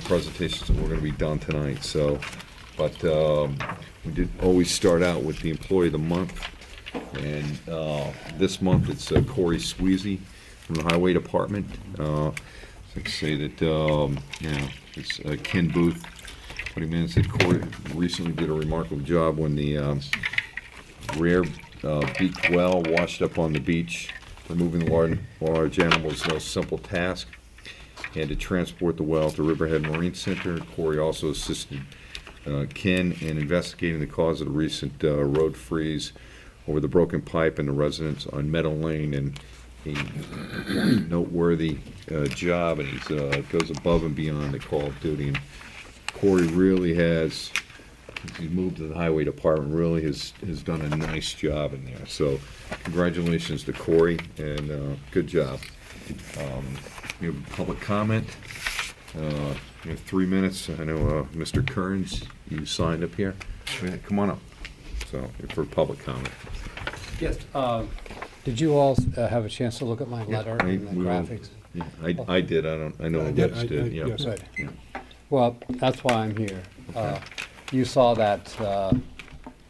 presentations that were going to be done tonight. So, but we did always start out with the Employee of the Month, and this month it's Corey Sweezy from the Highway Department. I can say that it's Ken Booth. 20 minutes that Corey recently did a remarkable job when the rare beaked whale washed up on the beach. Removing the large animal is no simple task, and to transport the whale to Riverhead Marine Center. Corey also assisted Ken in investigating the cause of the recent road freeze over the broken pipe in the residence on Meadow Lane, and a noteworthy job, and he goes above and beyond the call of duty. And Corey really has, he moved to the Highway Department, really has done a nice job in there. So congratulations to Corey, and good job. You have public comment. You have 3 minutes. I know Mr. Kearns, you signed up here. Come on up. So for public comment. Yes. Did you all have a chance to look at my letter and the graphics? Yeah, I did. I know Rich did. Yeah. Yes. Good. Yeah. Well, that's why I'm here. Okay. You saw that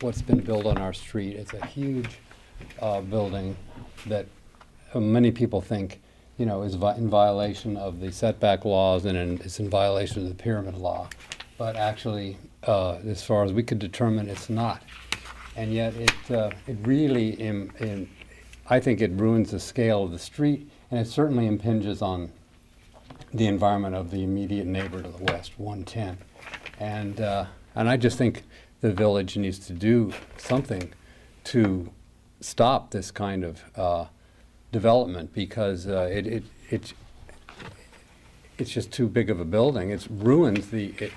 what's been built on our street. It's a huge building that many people think, you know, is in violation of the setback laws, and it's in violation of the pyramid law. But actually, as far as we could determine, it's not. And yet it really, I think it ruins the scale of the street, and it certainly impinges on the environment of the immediate neighbor to the west, 110. And I just think the village needs to do something to stop this kind of development, because it's just too big of a building. It ruins the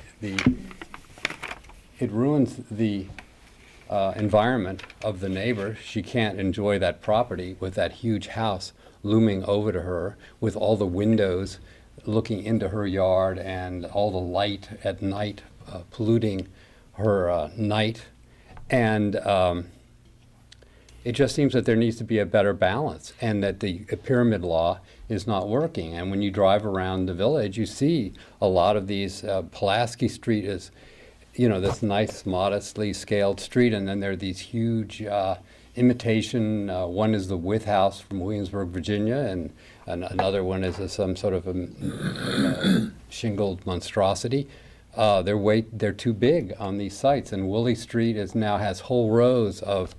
environment of the neighbor. She can't enjoy that property with that huge house looming over to her, with all the windows looking into her yard and all the light at night polluting her night. And it just seems that there needs to be a better balance, and that the pyramid law is not working. And when you drive around the village, you see a lot of these. Pulaski Street is, you know, this nice, modestly scaled street, and then there are these huge imitation. One is the With House from Williamsburg, Virginia, and another one is some sort of a shingled monstrosity. They're too big on these sites, and Woolley Street now has whole rows of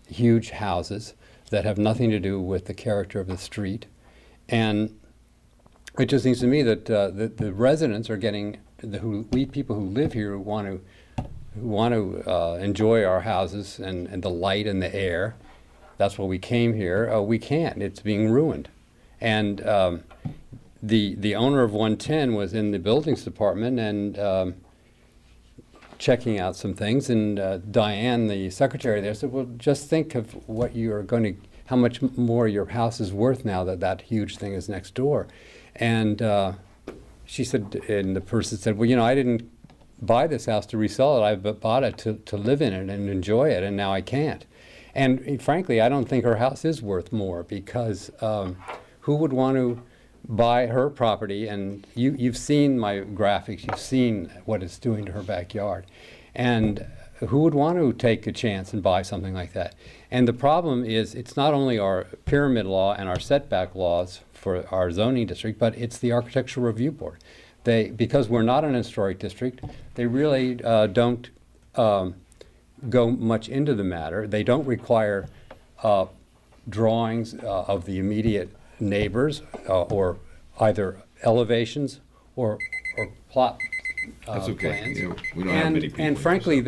huge houses that have nothing to do with the character of the street. And it just seems to me that the residents are getting, we people who live here who want to enjoy our houses and the light and the air. That's why we came here. We can't. It's being ruined. And the owner of 110 was in the buildings department and checking out some things, and Diane, the secretary there, said, well, just think of what you are going to, how much more your house is worth now that that huge thing is next door. And she said, and the person said, well, you know, I didn't buy this house to resell it. I bought it to live in it and enjoy it, and now I can't. And frankly, I don't think her house is worth more, because who would want to buy her property? And you've seen my graphics, you've seen what it's doing to her backyard. And who would want to take a chance and buy something like that? And the problem is, it's not only our pyramid law and our setback laws for our zoning district, but it's the Architectural Review Board. Because we're not an historic district, they really don't go much into the matter. They don't require drawings of the immediate neighbors or either elevations or plot That's okay. plans. Yeah, we don't have many people. And frankly,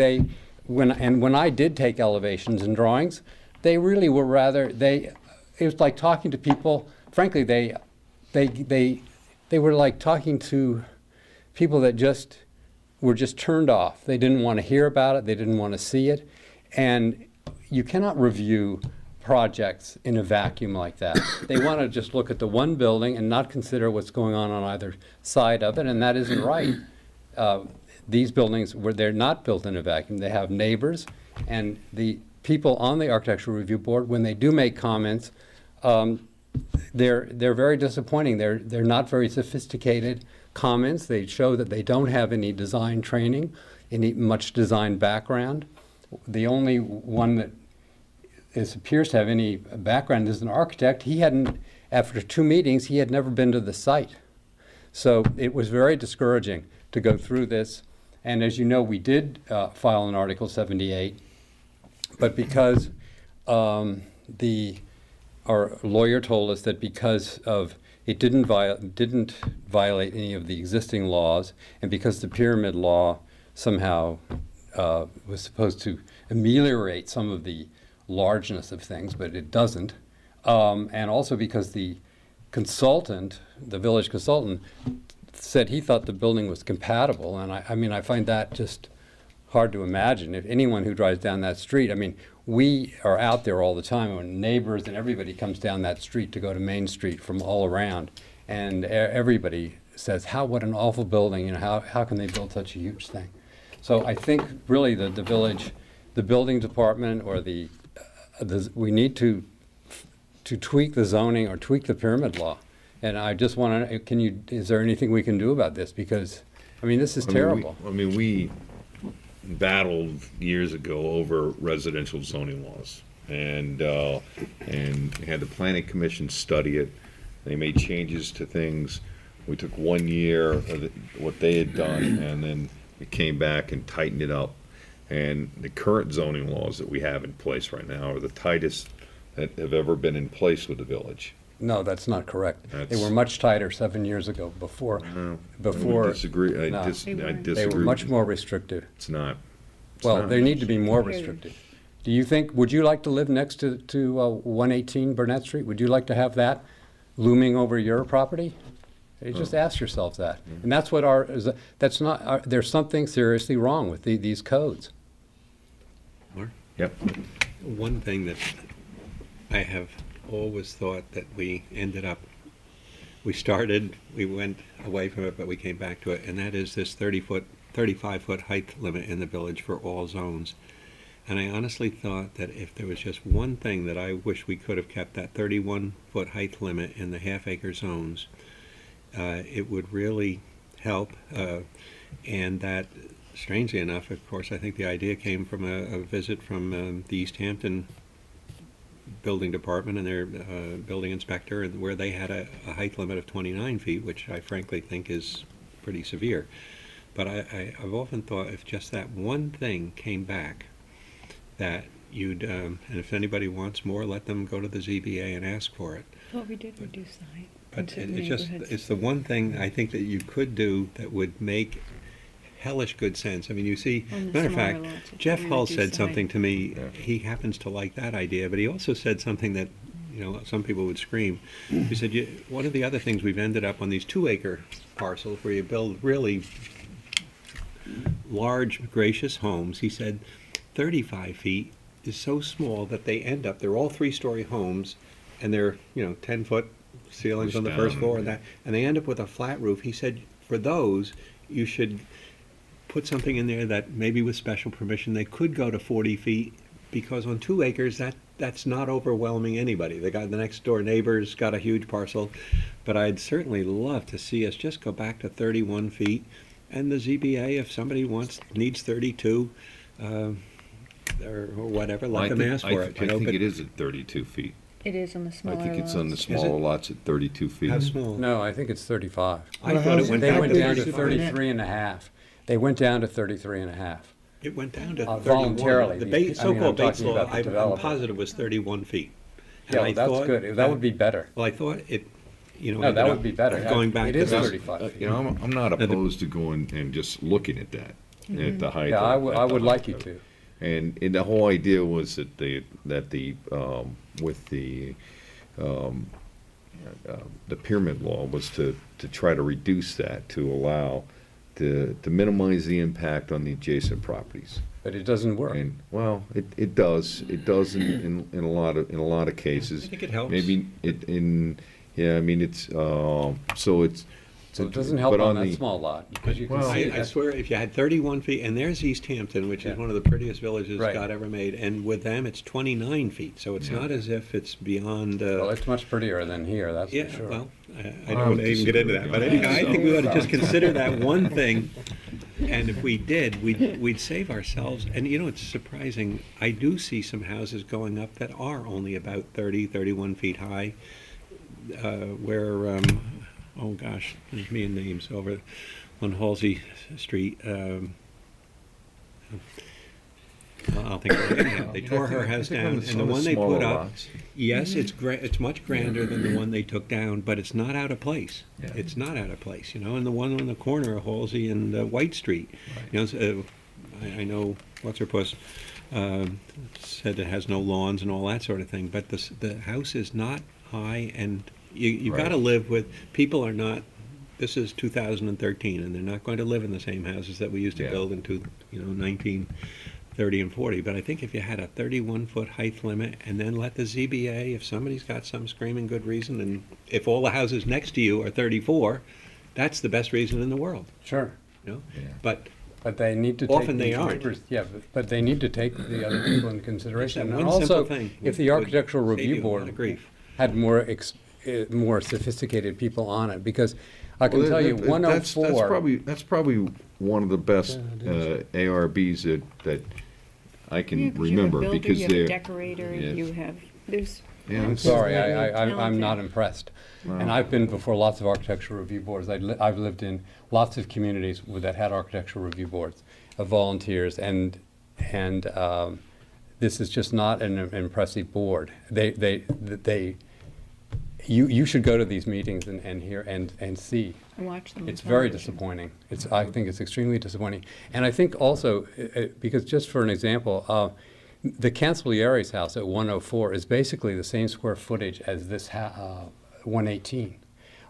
when I did take elevations and drawings, they really were rather, it was like talking to people. Frankly, they were like talking to people that were just turned off. They didn't want to hear about it. They didn't want to see it. And you cannot review projects in a vacuum like that. They want to just look at the one building and not consider what's going on either side of it, and that isn't right. These buildings, they're not built in a vacuum. They have neighbors, and the people on the Architectural Review Board, when they do make comments, they're very disappointing. They're not very sophisticated. comments. They show that they don't have any design training, any much design background. The only one that appears to have any background is an architect. He hadn't, after 2 meetings, he had never been to the site. So it was very discouraging to go through this. And as you know, we did file an Article 78, but because our lawyer told us that because of it didn't violate any of the existing laws, and because the pyramid law somehow was supposed to ameliorate some of the largeness of things, but it doesn't, and also because the consultant, the village consultant, said he thought the building was compatible, and I mean, I find that just hard to imagine. If anyone who drives down that street, I mean, we are out there all the time, and neighbors and everybody comes down that street to go to Main Street from all around, and everybody says, what an awful building, how can they build such a huge thing? So I think really the village, the building department, or we need to tweak the zoning or tweak the pyramid law. And I just want to, is there anything we can do about this? Because, I mean, this is terrible. We battled years ago over residential zoning laws, and had the planning commission study it. They made changes to things. We took 1 year of what they had done, and then it came back and tightened it up. And the current zoning laws that we have in place right now are the tightest that have ever been in place with the village. No, that's not correct. They were much tighter 7 years ago. Before. I disagree. I disagree. They were much more restrictive. It's not. They need to be more restrictive. Do you think? Would you like to live next to 118 Burnett Street? Would you like to have that looming over your property? You just ask yourself that, and that's what that's not. There's something seriously wrong with these codes. Mark? Yep. One thing that I have always thought that we went away from it, but we came back to it, and that is this 35-foot height limit in the village for all zones. And I honestly thought that if there was just one thing that I wish we could have kept, that 31-foot height limit in the half-acre zones, it would really help. And that, strangely enough, of course, I think the idea came from a visit from the East Hampton building department and their building inspector, and where they had a height limit of 29 feet, which I frankly think is pretty severe. But I've often thought if just that one thing came back, that you'd, and if anybody wants more, let them go to the ZBA and ask for it. Well, we did reduce the height. But it's the one thing I think that you could do that would make hellish good sense. I mean, you see, matter of fact, Jeff Hull said something to me. Yeah. He happens to like that idea, but he also said something that, some people would scream. He said, one of the other things we've ended up on these 2-acre parcels where you build really large, gracious homes, he said 35 feet is so small that they're all 3-story homes, and they're, 10-foot ceilings on the first floor, and they end up with a flat roof. He said, for those, you should put something in there that maybe with special permission they could go to 40 feet, because on 2 acres that's not overwhelming anybody. The next door neighbor's got a huge parcel, but I'd certainly love to see us just go back to 31 feet, and the ZBA, if somebody needs 32 or whatever, let them ask for it. I think it is at 32 feet. It is on the smaller I think it's lots. on the smaller lots at 32 feet. How small? No, I think it's 35. I thought it went They down went to down to 33. 33 and a half. They went down to 33 and a half. It went down to 31. Voluntarily. The so-called I'm Bates talking law, about the I'm developer. positive, was 31 feet. And Yeah, I that's thought good. That would be better. Well, I thought it, No, ended that up would be better. going back It to is this. 35 feet. I'm not opposed to going and just looking at that, at the height. Yeah, I at the would height like you of it. to. And the whole idea was that the pyramid law was to try to reduce that, to allow, to minimize the impact on the adjacent properties. But it doesn't work. And, well, it does in a lot of cases. I think it helps. Maybe it's, so it's So it doesn't help But on on that the- small lot, because you can Well- see I that. swear, if you had 31 feet, and there's East Hampton, which Yeah. is one of the prettiest villages Right. God ever made, and with them, it's 29 feet, so it's Yeah. not as if it's beyond, Well, it's much prettier than here, that's yeah, for sure. well, I I don't want would to even get into disagree that, but with you. anyhow, I think we ought to just consider that one thing, and if we did, we'd save ourselves, and you know, it's surprising, I do see some houses going up that are only about 30, 31 feet high, where, oh gosh, there's me and names over on Halsey Street. I'll think of it anyhow. They tore her house down, and the one they put up, yes, it's much grander than the one they took down, but it's not out of place. Yeah. It's not out of place, you know. And the one on the corner of Halsey and White Street, you know, I know what's her puss said it has no lawns and all that sort of thing, but the house is not high, and you Right. got to live with people are not. This is 2013, and they're not going to live in the same houses that we used to Yeah. build into, you know, 1930 and 40. But I think if you had a 31-foot height limit, and then let the ZBA, if somebody's got some screaming good reason, and if all the houses next to you are 34, that's the best reason in the world, Sure, you know. Yeah. But but they need to take. Often they these aren't. neighbors- Yeah, but they need to take the other people into consideration. that And one simple also, thing if the would Architectural save Review you a lot Board of grief. had more sophisticated people on it, because I can Well, tell you, that's 104. that's probably one of the best Yeah, it ARBs that I Yeah, can 'cause you have a remember, builder, because you have a they're. decorator, Yeah. you have, there's. Yeah, I'm it's- sorry, Really I'm not talented. impressed. Wow. And I've been before lots of architectural review boards. I've lived in lots of communities that had architectural review boards of volunteers, and this is just not an impressive board. You should go to these meetings and hear and see. I watch them on It's very television. disappointing. I think it's extremely disappointing. And I think also, because just for an example, the Cancellieri's house at 104 is basically the same square footage as this 118.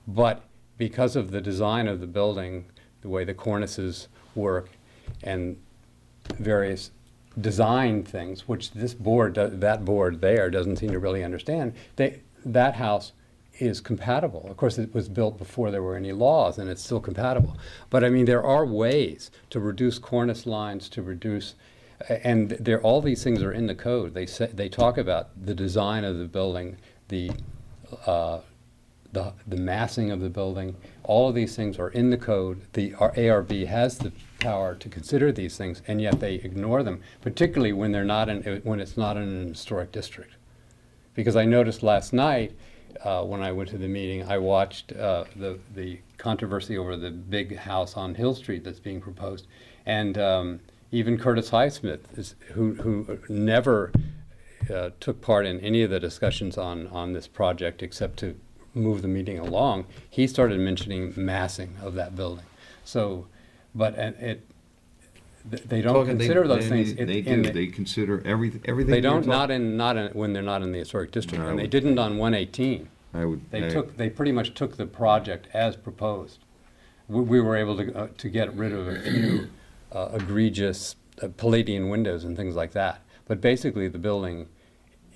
But because of the design of the building, the way the cornices work, and various design things, which this board, that board there doesn't seem to really understand, that house is compatible. Of course, it was built before there were any laws, and it's still compatible. But I mean, there are ways to reduce cornice lines, to reduce, and all these things are in the code. They talk about the design of the building, the massing of the building. All of these things are in the code. The ARB has the power to consider these things, and yet they ignore them, particularly when when it's not in an historic district. Because I noticed last night, when I went to the meeting, I watched the controversy over the big house on Hill Street that's being proposed, and even Curtis Highsmith, who never took part in any of the discussions on this project except to move the meeting along, he started mentioning massing of that building. So, but they don't Talking, consider those they- things. They do, they consider everything They you're don't, talking- when they're not in the historic district, No, I and they would- didn't on 118. I They pretty much took the project as proposed. We were able to get rid of a few egregious Palladian windows and things like that. But basically, the building,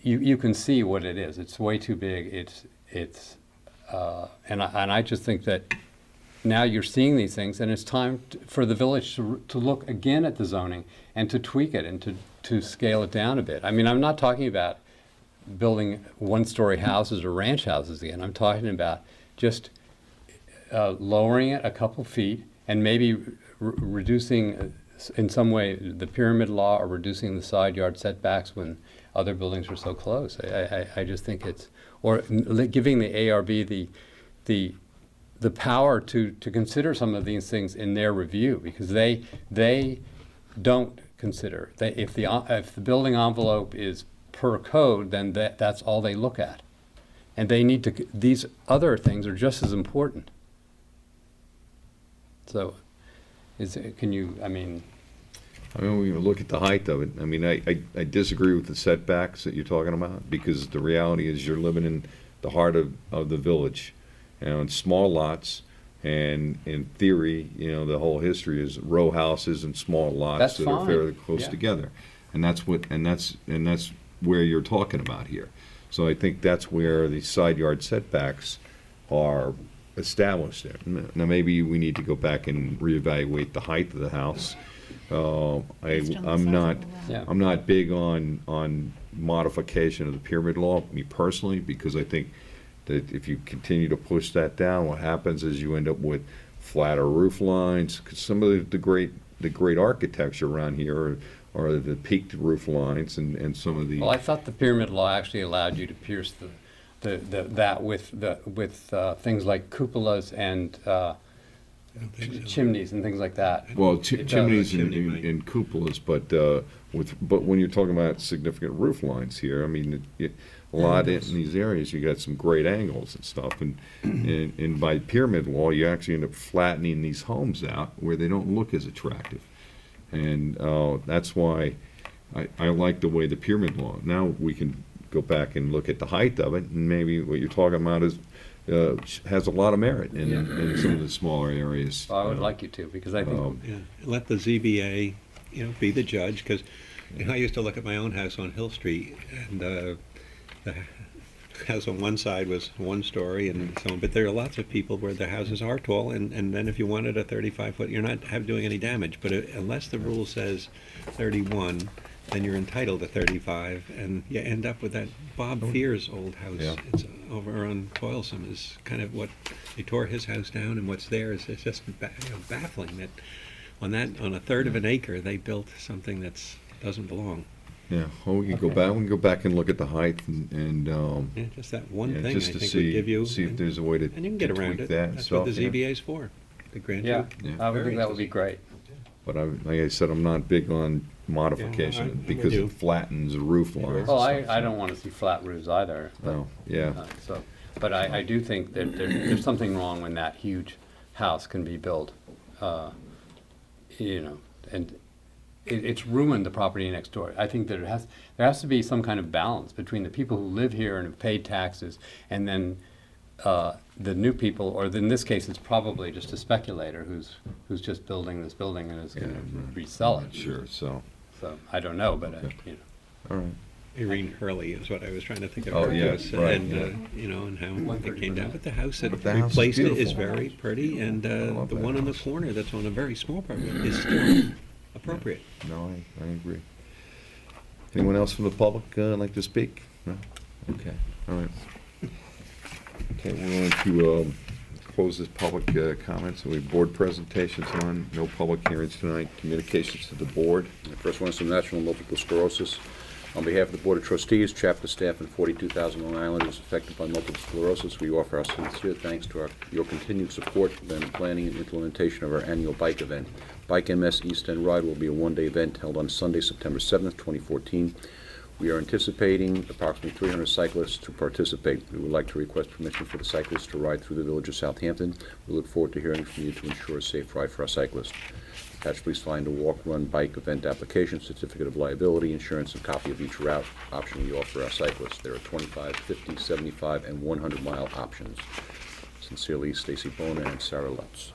you can see what it is. It's way too big. And I just think that now you're seeing these things, and it's time for the village to look again at the zoning and to tweak it and to scale it down a bit. I mean, I'm not talking about building one-story houses or ranch houses again. I'm talking about just lowering it a couple feet and maybe reducing in some way the pyramid law, or reducing the side yard setbacks when other buildings are so close. I just think or giving the ARB the power to consider some of these things in their review, because they don't consider. If the building envelope is per code, then that's all they look at. And they need to, these other things are just as important. So, I mean, we look at the height of it. I mean, I disagree with the setbacks that you're talking about, because the reality is you're living in the heart of the village, in small lots, and in theory, the whole history is row houses and small lots That's that are fine. fairly close Yeah. together, and that's where you're talking about here. So I think that's where the side yard setbacks are established there. Now, maybe we need to go back and reevaluate the height of the house. Based on the I'm size not, of the lot. Yeah. I'm not big on modification of the pyramid law, me personally, because I think that if you continue to push that down, what happens is you end up with flatter roof lines. 'Cause some of the great architecture around here are the peaked roof lines and some of the. Well, I thought the pyramid law actually allowed you to pierce that with things like cupolas and I don't think so. chimneys and things like that. Well, It does. chimneys Chimney might. and cupolas, but when you're talking about significant roof lines here, I mean, a lot in these areas, you got some great angles and stuff, and by pyramid law, you actually end up flattening these homes out where they don't look as attractive, and that's why I like the way the pyramid law. Now we can go back and look at the height of it, and maybe what you're talking about is has a lot of merit in some of the smaller areas. Well, I would like you to, because I think, Yeah, let the ZBA, be the judge, because I used to look at my own house on Hill Street, and the house on one side was one story and so on, but there are lots of people where their houses are tall, and then if you wanted a 35-foot, you're not doing any damage, but unless the rule says 31, then you're entitled to 35, and you end up with that Bob Fears old house. Yeah. It's over on Toilsome is kind of what, they tore his house down, and what's there is it's just baffling that on a third of an acre, they built something that's doesn't belong. Yeah, well, we can go back. We can go back and look at the height and Yeah, just that one yeah, thing I just to think would give you. see if there's a way to And you can get to around tweak it. that. That's so, what the yeah. ZBA is for, to grant yeah, you. I would think that would be great. But like I said, I'm not big on modification I'm with because you. it flattens the roof lines. Well, and stuff, I don't want to see flat roofs either. But, No, yeah. so, but I do think that there's something wrong when that huge house can be built, and it's ruined the property next door. I think that there has to be some kind of balance between the people who live here and have paid taxes, and then the new people, or in this case, it's probably just a speculator who's just building this building and is going to resell it. Sure. So, So I don't know, but Okay. all right. Irene Hurley is what I was trying to think of. Oh, her yeah, house, right, and yeah. and how it came down. But the house that But the house is replaced it is beautiful. very pretty, and love the that one on the house. corner that's on a very small property is still appropriate. No, I agree. Anyone else from the public like to speak? No? Okay, all right. Okay, we're going to close this public comments. We have board presentations on, no public hearings tonight, communications to the board. The first one is from National Multiple Sclerosis. On behalf of the Board of Trustees, chapter staff, and 42,000 Long Islanders affected by multiple sclerosis, we offer our sincere thanks to your continued support in the planning and implementation of our annual bike event. Bike MS East End Ride will be a one-day event held on Sunday, September 7th, 2014. We are anticipating approximately 300 cyclists to participate. We would like to request permission for the cyclists to ride through the village of Southampton. We look forward to hearing from you to ensure a safe ride for our cyclists. Attached, please find a walk, run, bike event application, certificate of liability, insurance, and copy of each route option we offer our cyclists. There are 25, 50, 75, and 100-mile options. Sincerely, Stacy Bona and Sarah Lutz.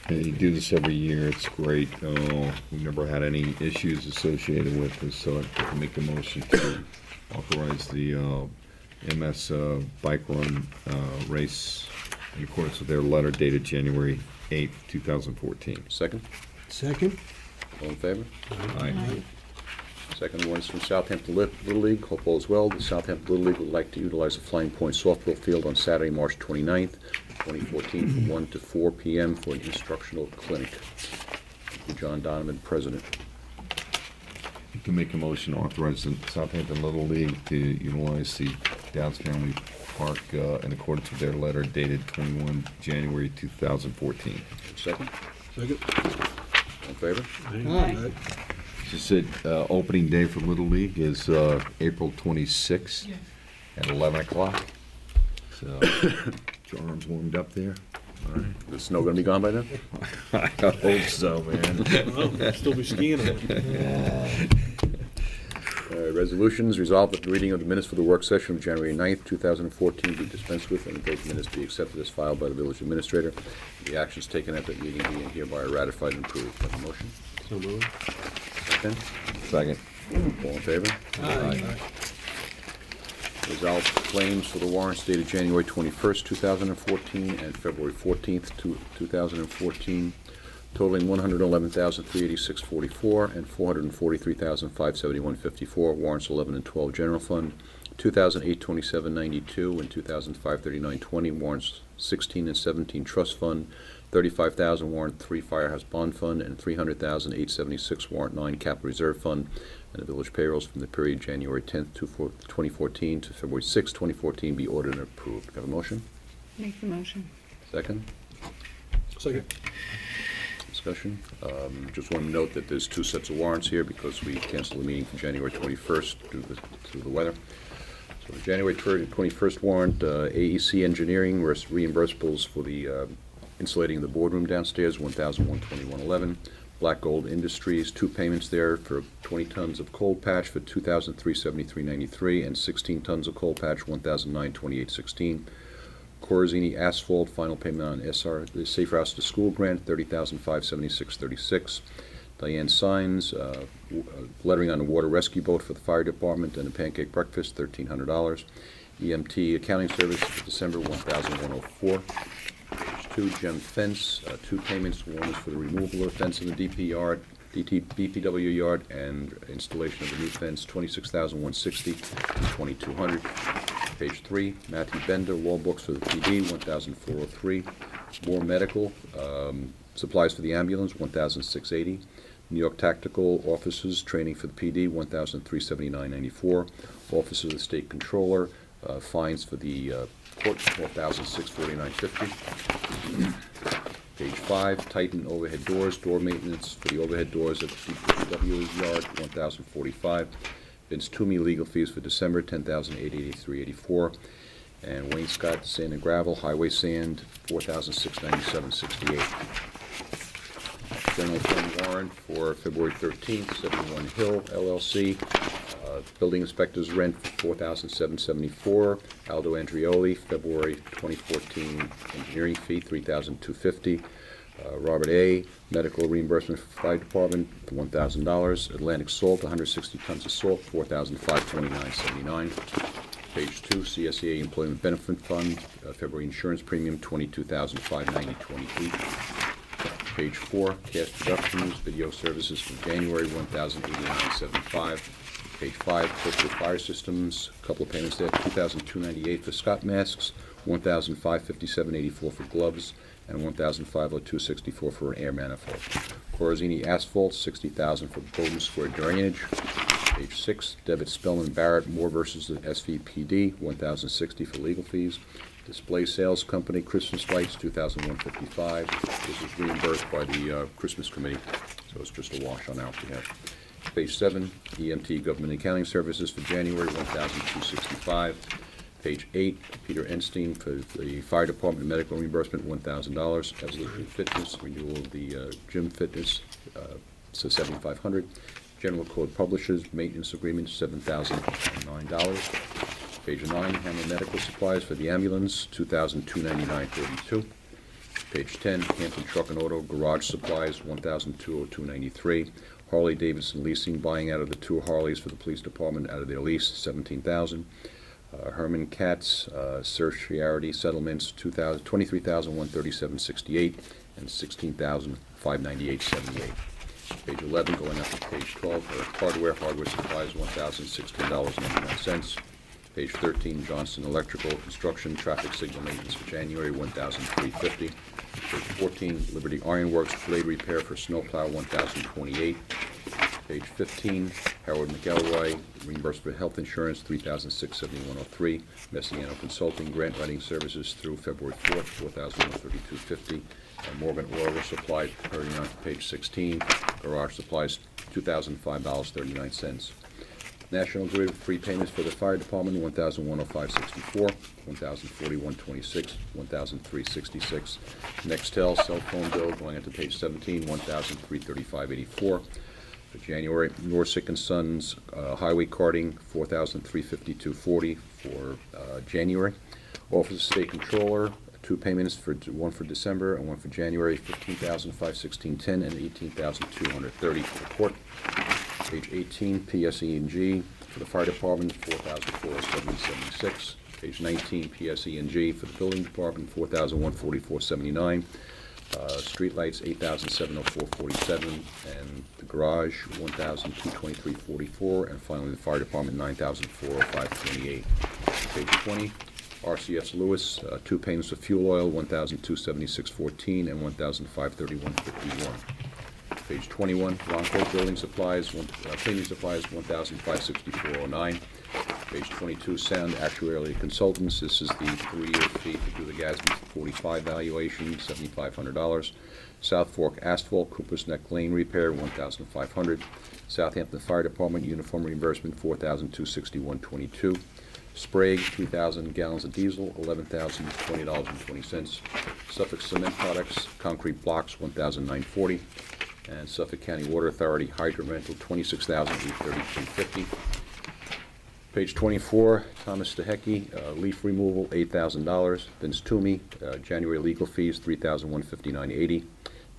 And you do this every year, it's great. We've never had any issues associated with this, so I can make a motion to authorize the MS bike run race in accordance with their letter dated January 8th, 2014. Second? Second? All in favor? Aye. Second one is from Southampton Little League. Hope all is well. The Southampton Little League would like to utilize the Flying Point softball field on Saturday, March 29th, 2014, from 1 to 4 p.m. for an instructional clinic. Thank you, John Donovan, President. You can make a motion to authorize the Southampton Little League to utilize the Downs Family Park in accordance with their letter dated 21 January 2014. Second? Second. All in favor? Aye. She said opening day for Little League is April 26th at 11 o'clock. So, get your arms warmed up there. All right. Is the snow going to be gone by then? I hope so, man. Still be skiing on it. Resolutions, resolved that the reading of the minutes for the work session of January 9th, 2014 be dispensed with, and those minutes be accepted as filed by the village administrator. The actions taken at that meeting being hereby ratified and approved. Have a motion? So moved. Second? Second. All in favor? Aye. Resolve claims for the warrants dated January 21st, 2014, and February 14th, 2014, totaling $111,386.44 and $443,571.54. Warrants 11 and 12, General Fund, 2008-2792 and 2005-3920. Warrants 16 and 17, Trust Fund, 35,000, Warrant 3, Firehouse Bond Fund, and 300,876, Warrant 9, Capital Reserve Fund. And the village payrolls from the period January 10th, 2014 to February 6th, 2014 be ordered and approved. Have a motion? Make the motion. Second? Second. Discussion. Just want to note that there's two sets of warrants here because we canceled the meeting for January 21st due to the weather. So the January 21st warrant, AEC Engineering reimbursables for the insulating the boardroom downstairs, $1,121.11. Black Gold Industries, two payments there for 20 tons of cold patch for $2,373.93 and 16 tons of cold patch, $1,928.16. Corazini Asphalt, final payment on the Safe Routes to School grant, $30,576.36. Diane Signs, lettering on the water rescue boat for the fire department and a pancake breakfast, $1,300. EMT accounting services for December, $1,104. Page 2, Gem Fence, two payments. One is for the removal of the fence in the DPW yard and installation of the new fence, $26,160 and $2,200. Page 3, Matthew Bender, law books for the PD, $1,403. More medical supplies for the ambulance, $1,680. New York Tactical Officers training for the PD, $1,379.94. Office of the State Controller, fines for the court, $4,649.50. Page 5, Titan overhead doors, door maintenance for the overhead doors at the DPW yard, $1,045. Vince Toomey legal fees for December, $10,883.84. And Wayne Scott sand and gravel, highway sand, $4,697.68. General fund warrant for February 13th, 71 Hill LLC. Building inspector's rent, $4,774. Aldo Andrioli, February 2014 engineering fee, $3,250. Robert A., medical reimbursement for fire department, $1,000. Atlantic Salt, 160 tons of salt, $4,529.79. Page 2, CSEA Employment Benefit Fund, February insurance premium, $22,590.28. Page 4, cash deductions, video services for January, $1,089.75. Page 5, Coastal Fire Systems, a couple of payments there, $2,298 for Scott masks, $1,557.84 for gloves, and $1,502.64 for an air manifold. Corazini Asphalt, $60,000 for Golden Square drainage. Page 6, Devitt Spellman Barrett, Moore versus the SVPD, $1,060 for legal fees. Display Sales Company, Christmas lights, $2,155. This is reimbursed by the Christmas Committee, so it's just a wash on our behalf. Page 7, EMT Government Accounting Services for January, $1,265. Page 8, Peter Enstein for the Fire Department medical reimbursement, $1,000. Evolution Fitness, renewal of the gym fitness, so $7,500. General Code Publishers, maintenance agreement, $7,009. Page 9, Hammer Medical Supplies for the ambulance, $2,299.32. Page 10, Hampton Truck and Auto Garage Supplies, $1,202.93. Harley Davidson Leasing, buying out of the 2 Harleys for the police department out of their lease, $17,000. Herman Katz, certiorari settlements, $23,137.68 and $16,598.78. Page 11, going up to page 12, hardware supplies, $1,016.91. Page 13, Johnson Electrical Construction Traffic Signal Maintenance for January, $1,350. Page 14, Liberty Ironworks Blade Repair for Snowplow, $1,028. Page 15, Howard McElroy, reimbursement for health insurance, $3,671.03. Messiano Consulting, grant writing services through February 4th, $4,132.50. And Morgan Oil Supply, hurrying on to page 16, garage supplies, $2,005.39. National Grid, free payments for the fire department, $1,105.64, $1,041.26, $1,366. Nextel cell phone bill, going into page 17, $1,335.84. For January, Norsec and Sons highway carting, $4,352.40 for January. Office of State Controller, 2 payments, one for December and one for January, $15,516.10 and $18,230 for the court. Page 18, PSE&G for the fire department, $4,470.76. Page 19, PSE&G for the building department, $4,144.79. Streetlights, $8,704.47, and the garage, $1,223.44, and finally the fire department, $9,405.28. Page 20, RCS Lewis, two payments of fuel oil, $1,276.14 and $1,531.51. Page 21, Ronco Building Supplies, cleaning supplies, $1,564.09. Page 22, Sound Actuarial Consultants. This is the 3-year fee to do the GASB 45 valuation, $7,500. South Fork Asphalt, Cooper's Neck Lane Repair, $1,500. Southampton Fire Department Uniform Reimbursement, $4,261.22. Sprague, 2,000 gallons of diesel, $11,020.20. Suffolk Cement Products, concrete blocks, $1,940. And Suffolk County Water Authority hydrant rental, $26,833.50. Page 24, Thomas Stehecki, leaf removal, $8,000. Vince Toomey, January legal fees, $3,159.80.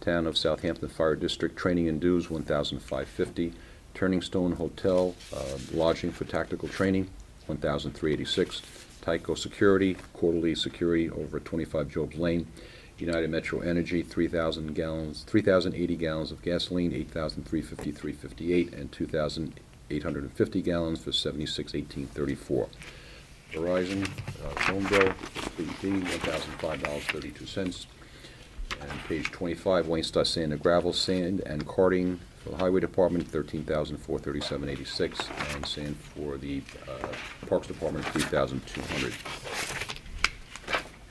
Town of Southampton Fire District training and dues, $1,550. Turning Stone Hotel, lodging for tactical training, $1,386. Tyco Security, quarterly security over at 25 Jobs Lane. United Metro Energy, 3,080 gallons of gasoline, $8,353.58, and 2,850 gallons for $76,1834. Verizon, phone bill, BP, $1,005.32. And page 25, Wayne Star Sand and Gravel, sand and carting for the Highway Department, $13,437.86, and sand for the Parks Department, $3,200.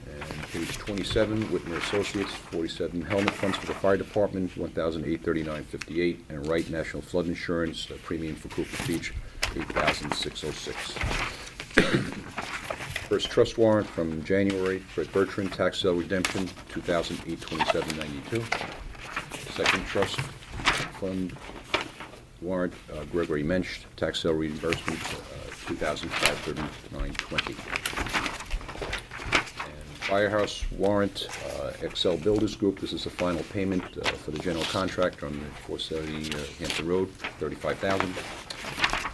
And page 27, Whitmer Associates, 47 helmet funds for the fire department, $1,839.58, and Wright National Flood Insurance, premium for Cooper Beach, $8,606. First trust warrant from January, Fred Bertrand, tax sale redemption, $2,827.92. Second trust fund warrant, Gregory Mensch, tax sale reimbursement, $2,539.20. Firehouse warrant, Excel Builders Group. This is the final payment for the general contractor on the 470 Hampton Road, $35,000.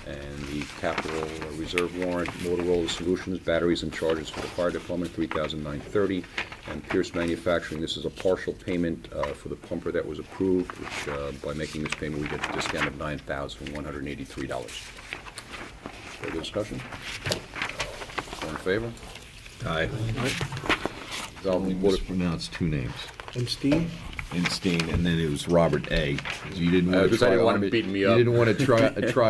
And the capital reserve warrant, Motorola Solutions, batteries and chargers for the fire department, $3,930. And Pierce Manufacturing. This is a partial payment for the pumper that was approved, which by making this payment we get a discount of $9,183. Further discussion? All in favor? Aye. Resolved, the We Board of mispronounced two names. And Steen? Steen, and then it was Robert A. 'Cause you didn't want to Because try I didn't want him Armi- beating me You up. didn't want to try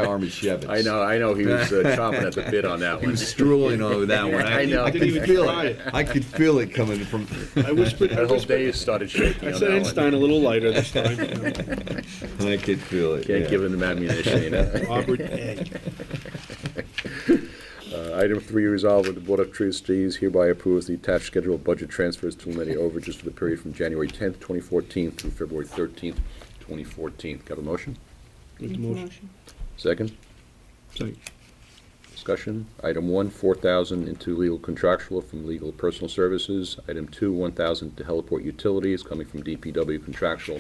Armistevics. I know, he was chomping at the bit on that He one. was strooling over that one. I know. I Didn't even could feel try it. it. I could feel it coming from. I whispered, That whole day started shaking I on said that Einstein a one. little lighter this time. I could feel it. Can't yeah. give him ammunition, you know? Robert A. Item 3, resolved that the Board of Trustees hereby approves the attached schedule of budget transfers to eliminate overages for the period from January 10th, 2014 through February 13th, 2014. Got a motion? Make the motion. Second? Second. Discussion. Item 1, 4,000 into legal contractual from legal personal services. Item 2, 1,000 to heliport utilities coming from DPW contractual.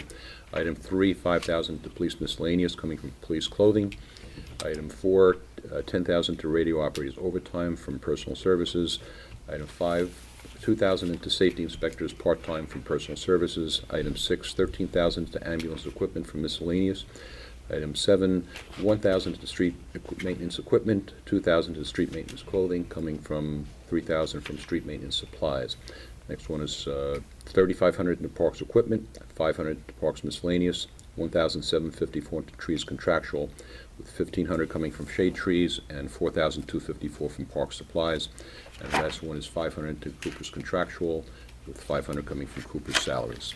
Item 3, 5,000 to police miscellaneous coming from police clothing. Item 4, 10,000 to radio operators overtime from personal services. Item 5, 2,000 into safety inspectors part-time from personal services. Item 6, 13,000 to ambulance equipment from miscellaneous. Item 7, 1,000 to street maintenance equipment, 2,000 to street maintenance clothing, coming from 3,000 from street maintenance supplies. Next one is 3,500 into parks equipment, 500 to parks miscellaneous, 1,754 to trees contractual, with 1,500 coming from shade trees and 4,254 from park supplies. And the last one is 500 to Cooper's contractual, with 500 coming from Cooper's salaries.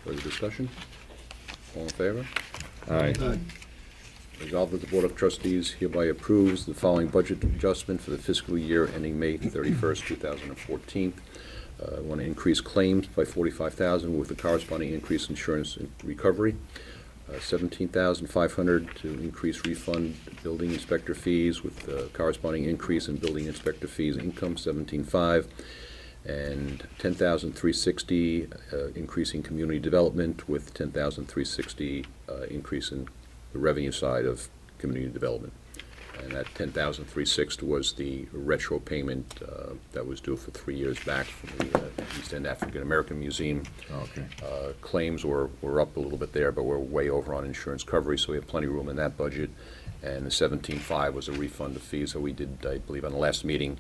Further discussion? All in favor? Aye. Resolved that the Board of Trustees hereby approves the following budget adjustment for the fiscal year ending May 31st, 2014. I want to increase claims by $45,000 with a corresponding increase in insurance recovery. $17,500 to increase refund building inspector fees with corresponding increase in building inspector fees income, $17,500. And $10,360 increasing community development with $10,360 increase in the revenue side of community development. And that $10,360 was the retro payment that was due for 3 years back from the East End African American Museum. Okay. Claims were up a little bit there, but we're way over on insurance coverage, so we have plenty of room in that budget. And the 17.5 was a refund of fees that we did, I believe, on the last meeting.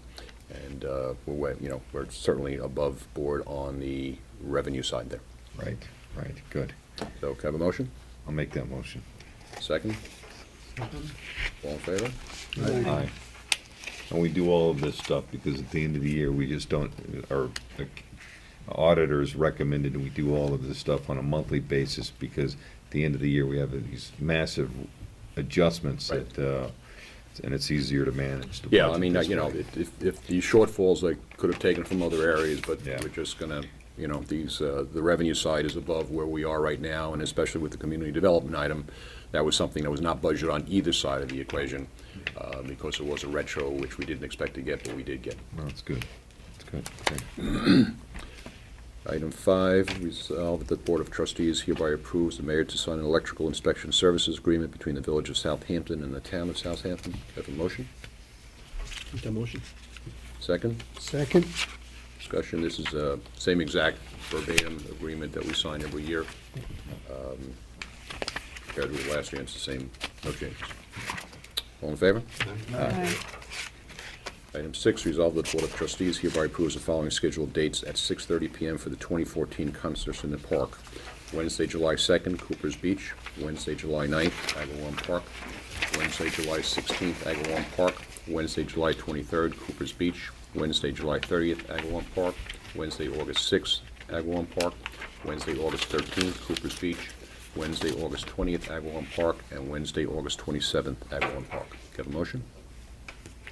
And we're certainly above board on the revenue side there. Right, good. So can I have a motion? I'll make that motion. Second? All in favor? Aye. And we do all of this stuff because at the end of the year, we just don't, our auditors recommended we do all of this stuff on a monthly basis because at the end of the year, we have these massive adjustments Right. that, and it's easier to manage. the Yeah, I budget mean, this way. if the shortfalls I could have taken from other areas, but Yeah. we're just gonna, the revenue side is above where we are right now, and especially with the community development item, that was something that was not budgeted on either side of the equation, because it was a retro, which we didn't expect to get, but we did get. No, it's good. It's good. Okay. Item 5, resolve that the Board of Trustees hereby approves the mayor to sign an electrical inspection services agreement between the Village of Southampton and the Town of Southampton. Have a motion? Make that motion. Second? Second. Discussion, this is same exact verbatim agreement that we sign every year. Compared to last year, it's the same, no changes. All in favor? Aye. Item 6, resolve that the Board of Trustees hereby approves the following scheduled dates at 6:30 PM for the 2014 concerts in the park. Wednesday, July 2nd, Cooper's Beach. Wednesday, July 9th, Agawam Park. Wednesday, July 16th, Agawam Park. Wednesday, July 23rd, Cooper's Beach. Wednesday, July 30th, Agawam Park. Wednesday, August 6th, Agawam Park. Wednesday, August 13th, Cooper's Beach. Wednesday, August 20th, Agawam Park. And Wednesday, August 27th, Agawam Park. Have a motion?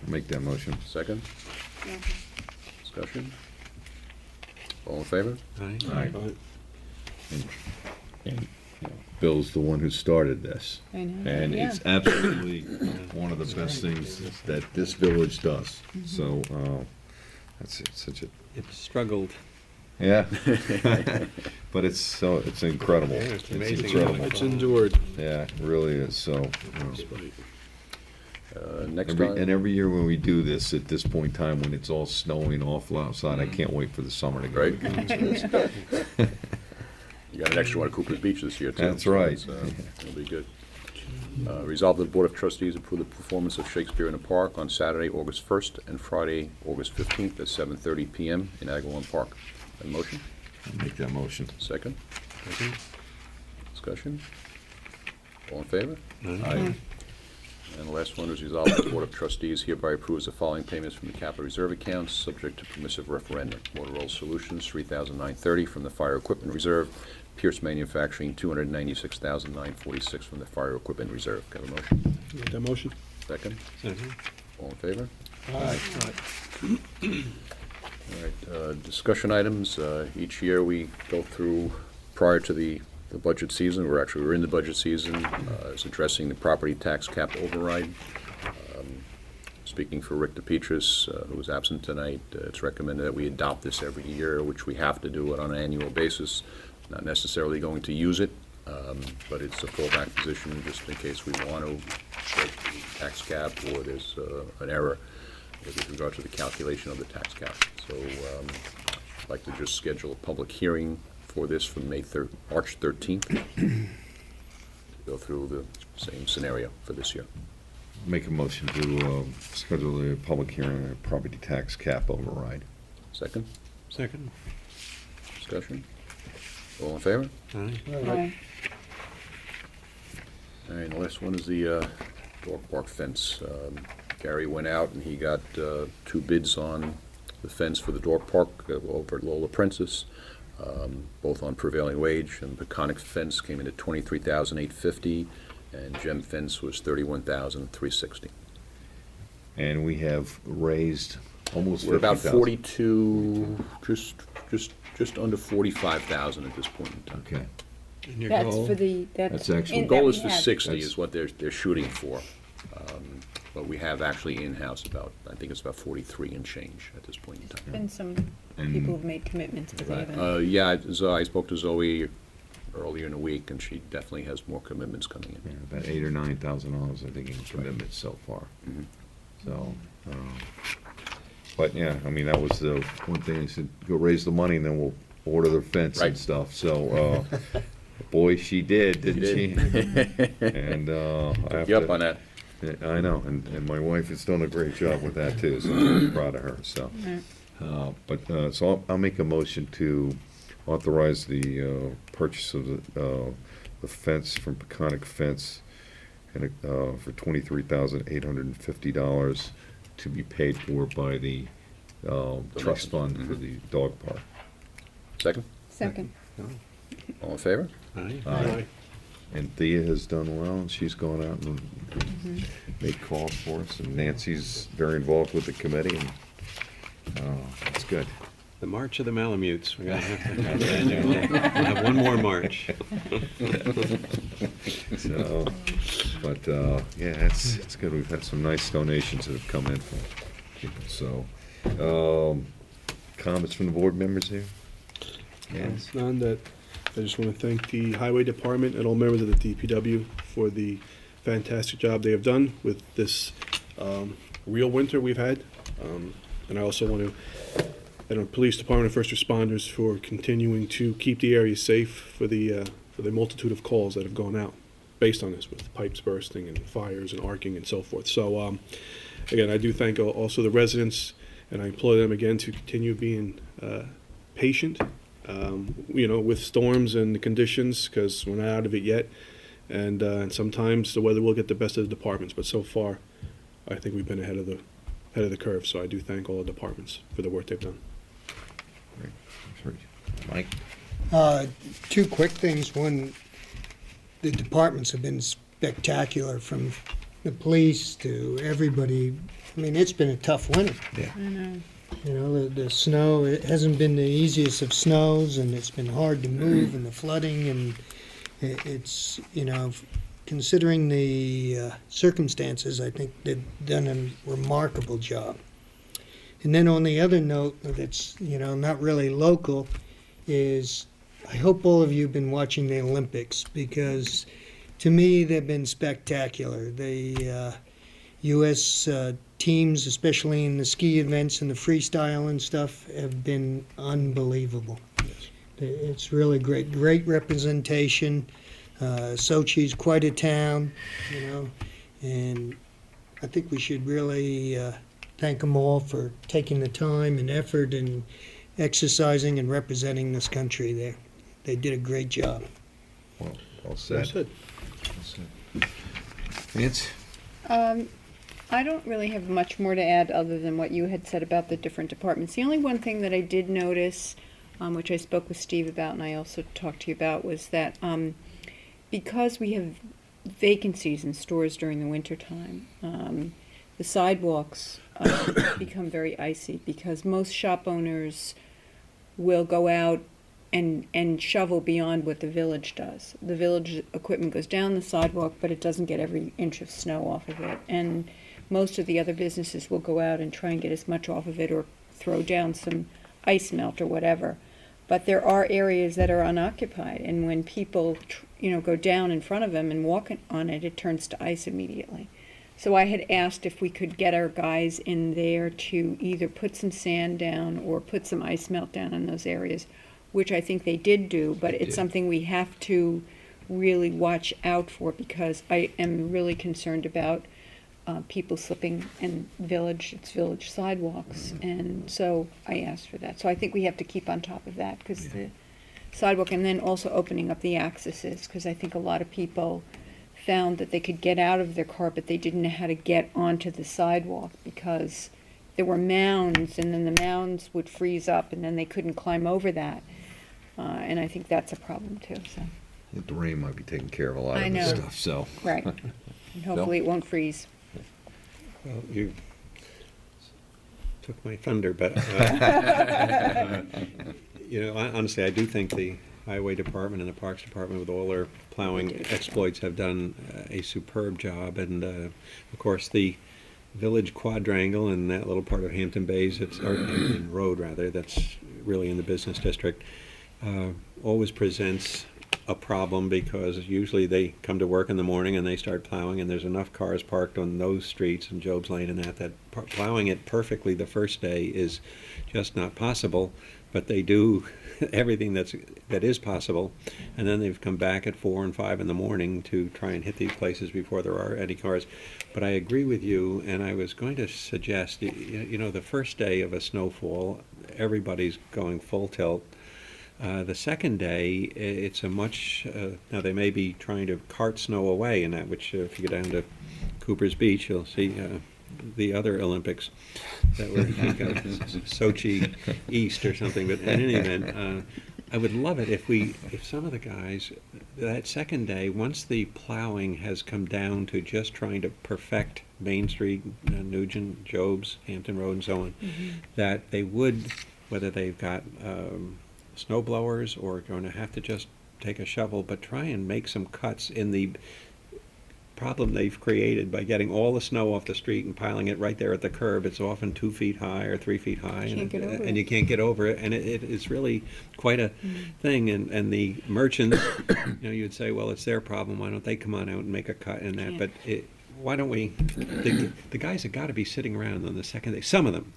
Make that motion. Second? Discussion? All in favor? Aye. Aye. And Bill's the one who started this. I know. And Yeah. it's absolutely one of the best things that this village does. So, that's such a, It struggled. yeah. But it's incredible. Yeah, it's amazing. incredible. It's endured. Yeah, it really is, so. Next And item, every year when we do this, at this point in time, when it's all snowing awful outside, I can't wait for the summer to go. Right. you got an extra one at Cooper's Beach this year, too. That's right. So it'll be good. Resolve that the Board of Trustees approve the performance of Shakespeare in the Park on Saturday, August 1st, and Friday, August 15th at 7:30 PM in Agawam Park. Have a motion? I'll make that motion. Second? Discussion? All in favor? Aye. And the last one is resolved that the Board of Trustees hereby approves the following payments from the capital reserve accounts, subject to permissive referendum. Motorola Solutions, $3,930 from the Fire Equipment Reserve. Pierce Manufacturing, $296,946 from the Fire Equipment Reserve. Can I have a motion? Make that motion. Second? Second. All in favor? Aye. All right, discussion items. Each year we go through, prior to the budget season, we're in the budget season, is addressing the property tax cap override. Speaking for Rick DePietris, who was absent tonight, it's recommended that we adopt this every year, which we have to do it on an annual basis. Not necessarily going to use it, but it's a fallback position just in case we want to break the tax cap or there's an error with regard to the calculation of the tax cap. So I'd like to just schedule a public hearing for this from March 13th to go through the same scenario for this year. Make a motion to schedule a public hearing on a property tax cap override. Second? Second. Discussion? All in favor? Aye. Aye. All right, the last one is the dog park fence. Gary went out and he got 2 bids on the fence for the dog park over at Lola Princess, both on prevailing wage. And Peconic fence came in at $23,850, and Gem fence was $31,360. And we have raised almost We're about 50,000. 42, just under 45,000 at this point in time. Okay. And your That's goal? for the, That's actually- The goal is for that we have. 60 That's- is what they're shooting for. But we have actually in-house about, I think it's about 43 and change at this point in time. Been some And- people who've made commitments, but they Right. haven't. Yeah, I spoke to Zoe earlier in the week, and she definitely has more commitments coming in. Yeah, about $8,000 or $9,000, I think, in commitments so far. Mhm. So, but yeah, I mean, that was the one thing I said, go raise the money and then we'll order the fence and Right. stuff. So, boy, she did, didn't She she? And, I Took have you up to- on that. Yeah, I know, and my wife has done a great job with that too, so I'm very proud of her, so. So I'll make a motion to authorize the purchase of the fence from Peconic Fence and for $23,850 to be paid for by the trust fund for the dog park. Second? Second. All in favor? Aye. Aye. And Thea has done well, and she's gone out and made calls for us, and Nancy's very involved with the committee, and it's good. The March of the Malamutes. We're gonna have to have that. We'll have one more march. So, but, yeah, it's good. We've had some nice donations that have come in from people, so. Comments from the board members here? Yes. None that, I just want to thank the Highway Department and all members of the DPW for the fantastic job they have done with this real winter we've had. And I also want to thank the Police Department and First Responders for continuing to keep the area safe for the multitude of calls that have gone out based on this, with pipes bursting and fires and arcing and so forth. So, again, I do thank also the residents, and I implore them again to continue being patient, with storms and the conditions, because we're not out of it yet. And sometimes the weather will get the best of the departments, but so far, I think we've been ahead of the curve. So I do thank all the departments for the work they've done. Great. Mike? Two quick things. One, the departments have been spectacular, from the police to everybody. I mean, it's been a tough winter. Yeah. I know. You know, the snow, it hasn't been the easiest of snows, and it's been hard to move, and the flooding, and it's, considering the circumstances, I think they've done a remarkable job. And then on the other note, that's, not really local, is I hope all of you have been watching the Olympics, because to me, they've been spectacular. The U.S. Teams, especially in the ski events and the freestyle and stuff, have been unbelievable. It's really great. Great representation. Sochi's quite a town, and I think we should really thank them all for taking the time and effort and exercising and representing this country there. They did a great job. Well Well said. said. Vance? I don't really have much more to add other than what you had said about the different departments. The only one thing that I did notice, which I spoke with Steve about and I also talked to you about, was that because we have vacancies in stores during the wintertime, the sidewalks become very icy, because most shop owners will go out and shovel beyond what the village does. The village equipment goes down the sidewalk, but it doesn't get every inch of snow off of it. And most of the other businesses will go out and try and get as much off of it, or throw down some ice melt or whatever. But there are areas that are unoccupied, and when people, go down in front of them and walk on it, it turns to ice immediately. So I had asked if we could get our guys in there to either put some sand down or put some ice melt down in those areas, which I think they did do, but it's something we have to really watch out for, because I am really concerned about people slipping in village sidewalks, and so I asked for that. So I think we have to keep on top of that, because the sidewalk, and then also opening up the accesses, because I think a lot of people found that they could get out of their car, but they didn't know how to get onto the sidewalk, because there were mounds, and then the mounds would freeze up, and then they couldn't climb over that. And I think that's a problem too. So. I think the rain might be taking care of a lot I of this know. stuff, so. Right. And hopefully it won't freeze. Well, you took my thunder, but, honestly, I do think the Highway Department and the Parks Department, with all their plowing exploits, have done a superb job. And, of course, the Village Quadrangle and that little part of Hampton Bays, or Hampton Road, rather, that's really in the business district, always presents a problem because usually they come to work in the morning and they start plowing, and there's enough cars parked on those streets and Job's Lane and that plowing it perfectly the first day is just not possible. But they do everything that is possible, and then they've come back at 4 and 5 in the morning to try and hit these places before there are any cars. But I agree with you, and I was going to suggest, the first day of a snowfall, everybody's going full tilt. The second day, it's a much, now they may be trying to cart snow away, and that, which if you go down to Cooper's Beach, you'll see the other Olympics that were Sochi East or something. But in any event, I would love it if some of the guys, that second day, once the plowing has come down to just trying to perfect Main Street, Nugent, Jobs, Hampton Road, and so on, that they would, whether they've got snow blowers or going to have to just take a shovel, but try and make some cuts in the problem they've created by getting all the snow off the street and piling it right there at the curb. It's often 2 feet high or 3 feet high, and you can't get over it, and it's really quite a thing. And the merchants, you'd say, well, it's their problem. Why don't they come on out and make a cut in that? But why don't we? The guys have got to be sitting around on the second day. Some of them.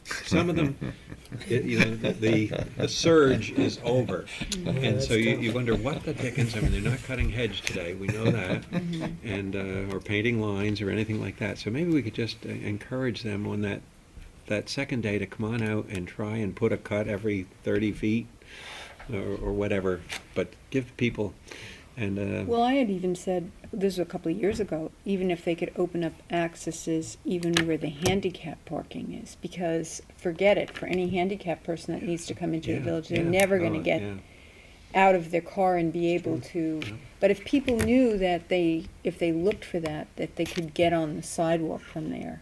The surge is over, and so you wonder what the dickens. I mean, they're not cutting hedge today. We know that, and or painting lines or anything like that. So maybe we could just encourage them on that second day to come on out and try and put a cut every 30 feet or whatever. But give people. And well, I had even said, this was a couple of years ago, even if they could open up accesses even where the handicap parking is, because forget it, for any handicapped person that needs to come into the village, they're never going to get out of their car and be able to. But if people knew that if they looked for that they could get on the sidewalk from there,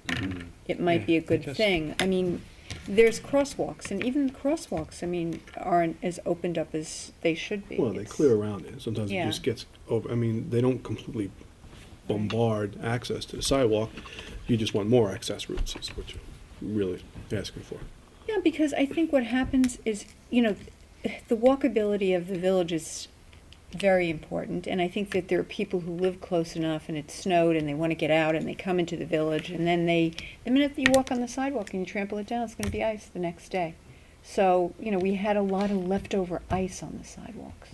it might be a good thing. I mean, there's crosswalks, and even the crosswalks, I mean, aren't as opened up as they should be. Well, they clear around it. Sometimes it just gets over. I mean, they don't completely bombard access to the sidewalk. You just want more access routes, is what you're really asking for. Yeah, because I think what happens is, the walkability of the village is very important, and I think that there are people who live close enough and it snowed and they want to get out and they come into the village, and then the minute that you walk on the sidewalk and you trample it down, it's going to be ice the next day. So, we had a lot of leftover ice on the sidewalks.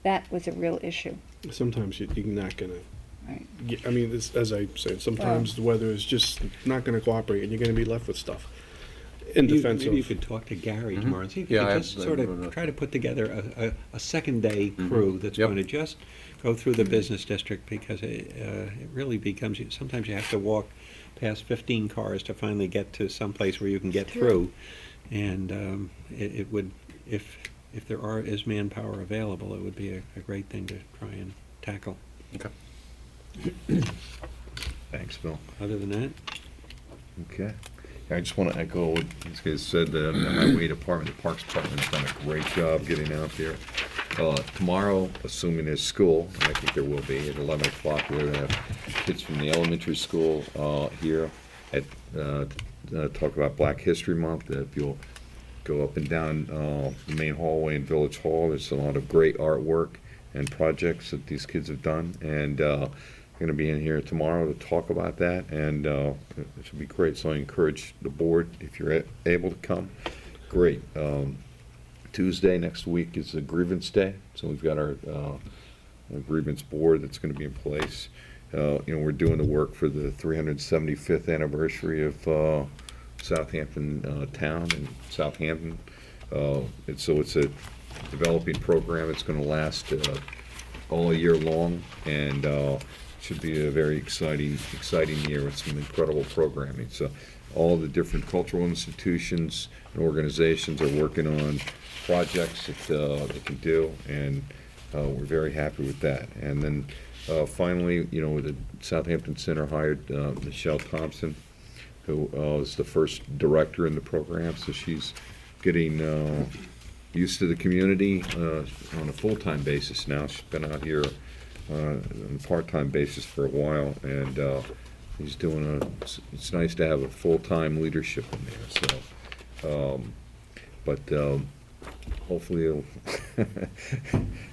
That was a real issue. Sometimes you're not going to. Right. I mean, as I said, sometimes the weather is just not going to cooperate, and you're going to be left with stuff. In defense maybe of. you could talk to Gary tomorrow and see if Yeah, you I could just have- sort of try to put together a second day crew that's Yep. going to just go through the business district, because it really becomes, sometimes you have to walk past 15 cars to finally get to some place where you can get through. And it would, if there is manpower available, it would be a great thing to try and tackle. Okay. Thanks, Bill. Other than that, Okay. I just want to echo what these guys said. The Highway Department, the Parks Department has done a great job getting out there. Tomorrow, assuming there's school, and I think there will be, at 11 o'clock, we're going to have kids from the elementary school here at talk about Black History Month. If you'll go up and down the main hallway in Village Hall, there's a lot of great artwork and projects that these kids have done, and going to be in here tomorrow to talk about that, and it should be great. So I encourage the board, if you're able to come, great. Tuesday next week is a grievance day, so we've got our grievance board that's going to be in place. We're doing the work for the 375th anniversary of Southampton Town and Southampton. So it's a developing program. It's going to last all year long, and should be a very exciting year with some incredible programming. So all the different cultural institutions and organizations are working on projects that they can do, and we're very happy with that. And then finally, the Southampton Center hired Michelle Thompson, who is the first director in the program, so she's getting used to the community on a full-time basis now. She's been out here on a part-time basis for a while, and he's doing it's nice to have a full-time leadership in there. So, hopefully,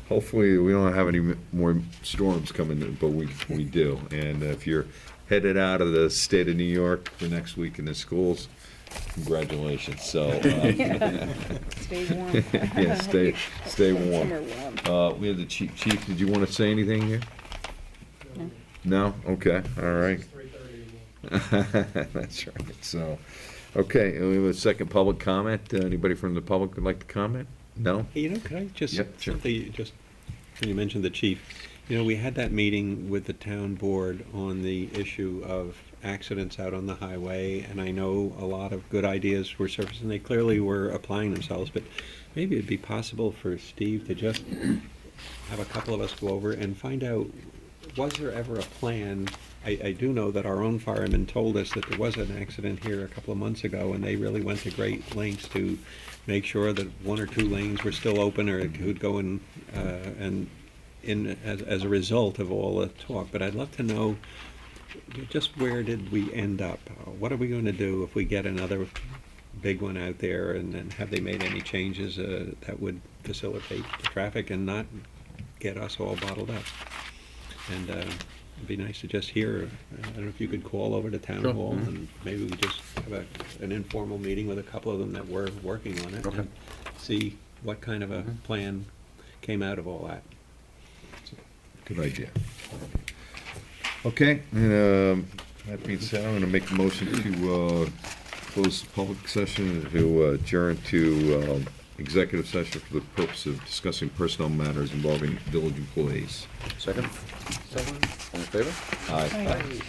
hopefully we don't have any more storms coming, but we do. And if you're headed out of the state of New York for next week in the schools, congratulations. So, Stay warm. yeah, stay warm. Somewhere warm. We have the chief. Chief, did you want to say anything here? No? Okay, all right. That's right, so, okay, we have a second public comment. Anybody from the public would like to comment? No? Hey, could I just, Yep, sure. simply, just, when you mentioned the chief, we had that meeting with the town board on the issue of accidents out on the highway, and I know a lot of good ideas were surfaced, and they clearly were applying themselves, but maybe it'd be possible for Steve to just have a couple of us go over and find out, was there ever a plan? I do know that our own firemen told us that there was an accident here a couple of months ago, and they really went to great lengths to make sure that one or two lanes were still open or could go in, as a result of all the talk. But I'd love to know, just where did we end up? What are we going to do if we get another big one out there, and have they made any changes that would facilitate the traffic and not get us all bottled up? And it'd be nice to just hear. I don't know if you could call over to town Sure. hall, and maybe we just have an informal meeting with a couple of them that were working on it, Okay. and see what kind of a plan came out of all that. Good idea. Okay, and that being said, I'm going to make a motion to close the public session, to adjourn to executive session for the purpose of discussing personnel matters involving village employees. Second? Second. All in favor? Aye. Right.